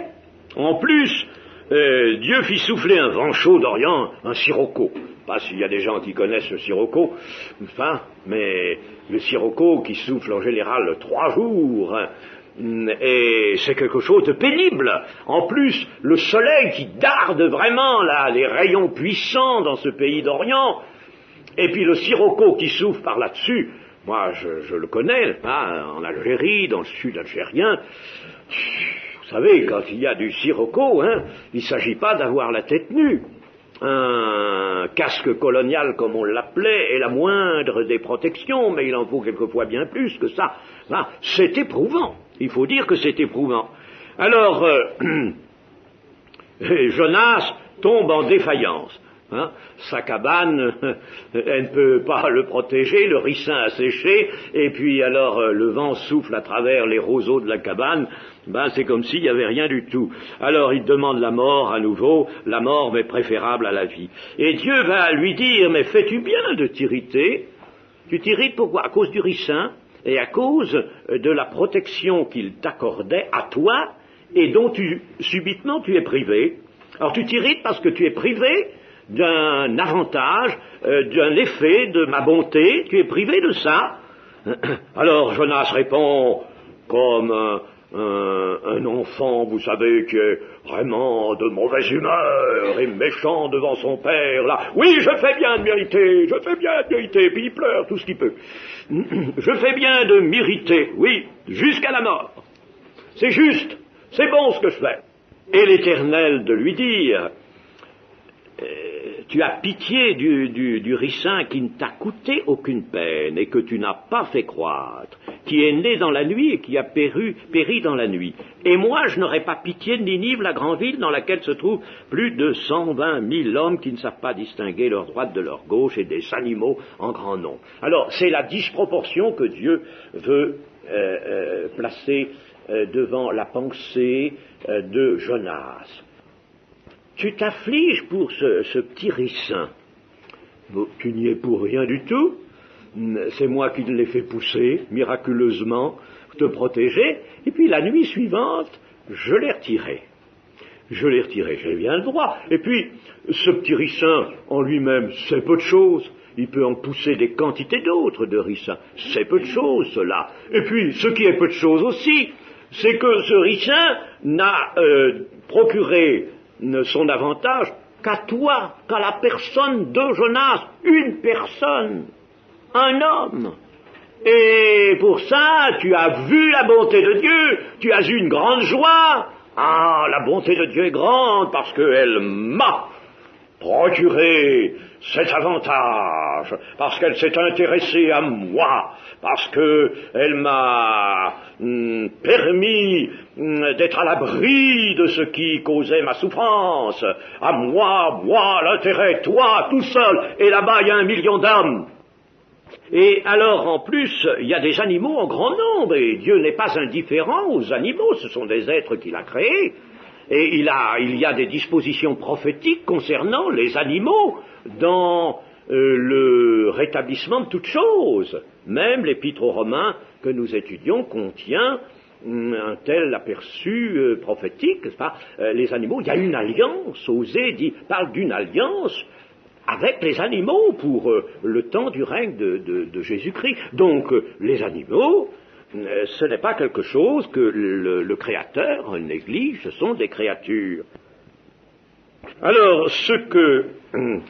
en plus, Dieu fit souffler un vent chaud d'Orient, un sirocco. Pas s'il y a des gens qui connaissent le sirocco, mais le sirocco qui souffle en général 3 jours, et c'est quelque chose de pénible. En plus, le soleil qui darde vraiment là, les rayons puissants dans ce pays d'Orient, et puis le sirocco qui souffle par là-dessus, moi je le connais, en Algérie, dans le sud algérien. Vous savez, quand il y a du sirocco, il ne s'agit pas d'avoir la tête nue. Un casque colonial, comme on l'appelait, est la moindre des protections, mais il en faut quelquefois bien plus que ça. C'est éprouvant, il faut dire que c'est éprouvant. Alors, Jonas tombe en défaillance. Sa cabane, elle ne peut pas le protéger, le ricin a séché, et puis alors le vent souffle à travers les roseaux de la cabane, c'est comme s'il n'y avait rien du tout. Alors il demande la mort à nouveau, la mort mais préférable à la vie. Et Dieu va lui dire, mais fais-tu bien de t'irriter? Tu t'irrites pourquoi? À cause du ricin, et à cause de la protection qu'il t'accordait à toi, et dont subitement tu es privé. Alors tu t'irrites parce que tu es privé d'un avantage, d'un effet de ma bonté, tu es privé de ça. Alors Jonas répond comme un enfant, vous savez, qui est vraiment de mauvaise humeur et méchant devant son père, là. Oui, je fais bien de m'irriter, puis il pleure tout ce qu'il peut. Je fais bien de m'irriter, oui, jusqu'à la mort. C'est juste, c'est bon ce que je fais. Et l'Éternel de lui dire, tu as pitié du ricin qui ne t'a coûté aucune peine et que tu n'as pas fait croître, qui est né dans la nuit et qui a péri dans la nuit. Et moi, je n'aurais pas pitié de Ninive, la grande ville dans laquelle se trouvent plus de 120 000 hommes qui ne savent pas distinguer leur droite de leur gauche et des animaux en grand nombre. Alors, c'est la disproportion que Dieu veut placer devant la pensée de Jonas. Tu t'affliges pour ce petit ricin. Tu n'y es pour rien du tout. C'est moi qui l'ai fait pousser, miraculeusement, te protéger. Et puis la nuit suivante, je l'ai retiré. J'ai bien le droit. Et puis, ce petit ricin, en lui-même, c'est peu de choses. Il peut en pousser des quantités d'autres de ricins. C'est peu de choses, cela. Et puis, ce qui est peu de choses aussi, c'est que ce ricin n'a procuré son avantage qu'à toi, qu'à la personne de Jonas, une personne, un homme. Et pour ça, tu as vu la bonté de Dieu, tu as eu une grande joie. Ah, la bonté de Dieu est grande parce qu'elle m'a procuré cet avantage, parce qu'elle s'est intéressée à moi, parce qu'elle m'a permis d'être à l'abri de ce qui causait ma souffrance. À moi, l'intérêt, toi, tout seul, et là-bas il y a 1 million d'hommes. Et alors, en plus, il y a des animaux en grand nombre, et Dieu n'est pas indifférent aux animaux, ce sont des êtres qu'il a créés, et il y a des dispositions prophétiques concernant les animaux dans le rétablissement de toutes choses. Même l'Épître aux Romains que nous étudions contient un tel aperçu prophétique, n'est-ce pas? Les animaux, il y a une alliance, Osée parle d'une alliance avec les animaux pour le temps du règne de Jésus-Christ. Donc les animaux, ce n'est pas quelque chose que le Créateur néglige, ce sont des créatures. Alors,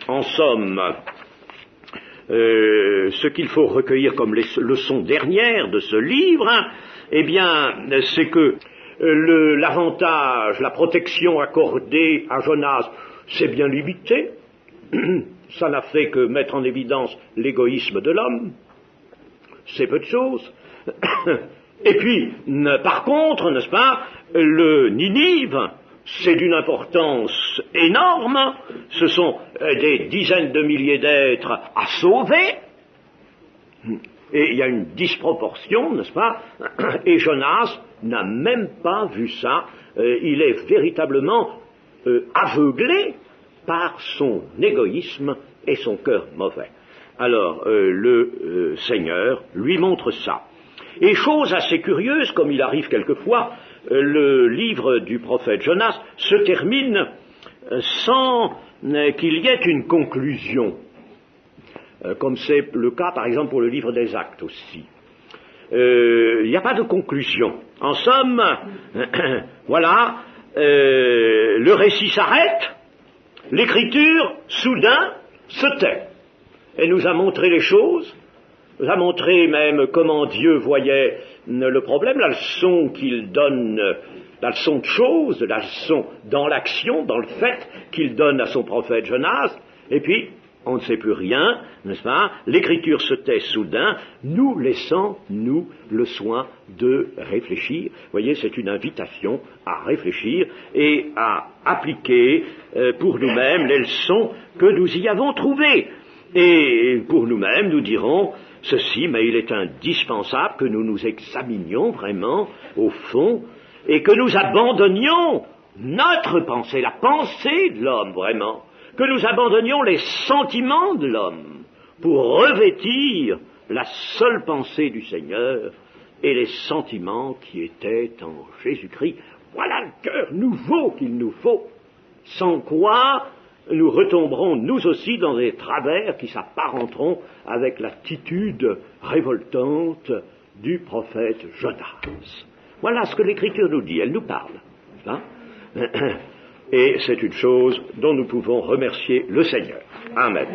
en somme, ce qu'il faut recueillir comme leçon dernière de ce livre, eh bien, c'est que l'avantage, la protection accordée à Jonas, c'est bien limité. Ça n'a fait que mettre en évidence l'égoïsme de l'homme. C'est peu de choses. Et puis, par contre, n'est-ce pas, le Ninive, c'est d'une importance énorme. Ce sont des dizaines de milliers d'êtres à sauver. Et il y a une disproportion, n'est-ce pas? Et Jonas n'a même pas vu ça. Il est véritablement aveuglé par son égoïsme et son cœur mauvais. Alors, le Seigneur lui montre ça. Et chose assez curieuse, comme il arrive quelquefois, le livre du prophète Jonas se termine sans qu'il y ait une conclusion, comme c'est le cas par exemple pour le livre des Actes aussi. Il n'y a pas de conclusion. En somme, voilà, le récit s'arrête, l'écriture, soudain, se tait. Elle nous a montré les choses, nous a montré même comment Dieu voyait le problème, la leçon qu'il donne, la leçon de choses, la leçon dans l'action, dans le fait qu'il donne à son prophète Jonas, et puis on ne sait plus rien, n'est-ce pas? L'écriture se tait soudain, nous laissant, nous, le soin de réfléchir. Vous voyez, c'est une invitation à réfléchir et à appliquer pour nous-mêmes les leçons que nous y avons trouvées. Et pour nous-mêmes, nous dirons ceci, mais il est indispensable que nous nous examinions vraiment au fond et que nous abandonnions notre pensée, la pensée de l'homme vraiment, que nous abandonnions les sentiments de l'homme pour revêtir la seule pensée du Seigneur et les sentiments qui étaient en Jésus-Christ. Voilà le cœur nouveau qu'il nous faut, sans quoi nous retomberons nous aussi dans des travers qui s'apparenteront avec l'attitude révoltante du prophète Jonas. Voilà ce que l'Écriture nous dit, elle nous parle. Hein? Et c'est une chose dont nous pouvons remercier le Seigneur. Amen.